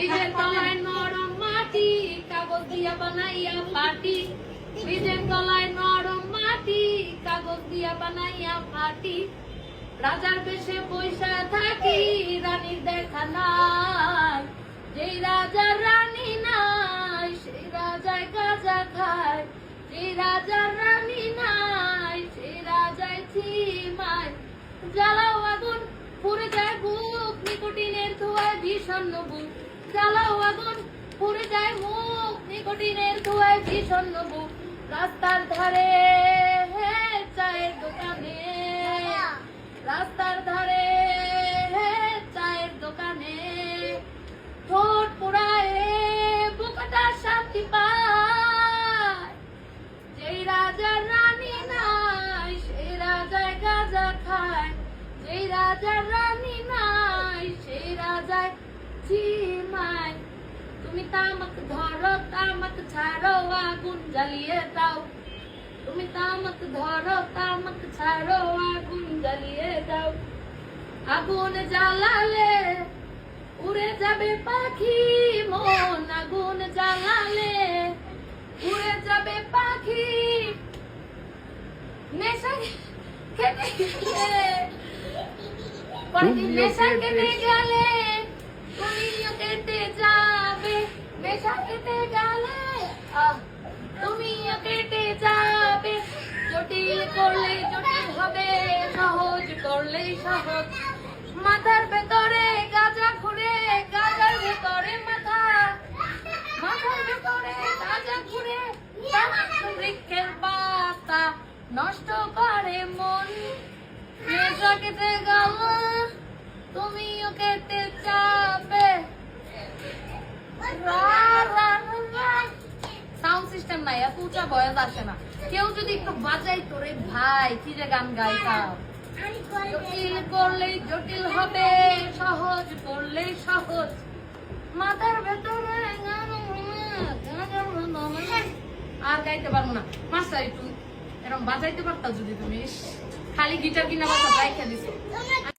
বীজের তলায় নরম মাটি, কাগজ দিয়া বানাইয়া পাটি। বীজের তলায় নরম মাটি, কাগজ দিয়া বানাইয়া পাটি। রাজার বেশে পয়সা থাকি, রানীর দেখা নাই। যেই রাজার রানী নাই, সেই রাজায় গাঁজা খায়। যেই রাজার রানী নাই, সেই রাজায় ছিমায়। জ্বালাও আগুন পুড়ে যায় বুক, নিকোটিনের ধোঁয়ায় বিষণ্ণ বুক। জ্বালাও আগুন পুড়ে যায় মুখ, নিকোটিনের ধোঁয়ায় বিষণ্ণ বুক। রাস্তার ধারে চায়ের দোকানে, রাস্তার ধারে চায়ের দোকানে ঠোঁট পোড়ায় বুকটা শান্তি পায়। যেই রাজার রানী নাই, সেই রাজায় গাঁজা খায়। যেই রাজার রানী নাই, সেই রাজায় ঝিমায়। তুমি তামাক ধরো, তামাক ছাড়ো, আগুন জ্বালিয়ে দাও। তুমি তামাক ধরো, তামাক ছাড়ো, আগুন জ্বালিয়ে দাও। আগুন জ্বালালে উড়ে যাবে পাখি মন, আগুন জ্বালালে উড়ে যাবে পাখি। নেশা খেতে গেলে, নেশা খেতে গেলে তুমিও কেটে যাবে। নেশা খেতে গেলে তুমিও কেটে যাবে। জটিল করলে জটিল হবে, সহজ করলে সহজ। মাথার ভেতরে গাঁজা ঘুরে, গাঁজার ভেতরে মাথা। মাথার ভেতরে গাঁজা ঘুরে, বৃক্ষের পাতা নষ্ট করে মন। নেশা কেটে গেল, তুমিও কেটে যাবে। সাউন্ড সিস্টেম নাই, এত উঁচা বয়স আসে না। কেউ যদি একটু বাজাই তোরে ভাই, কি যে গান গাইতাম। জটিল করলেই জটিল হবে, সহজ করলেই সহজ। মাথার ভেতরে আর গাইতে পারবো না। মাস্টার একটু এরকম বাজাইতে পারতাম যদি তুমি। খালি গিটার কিনা বাজা রাইখা দিছো।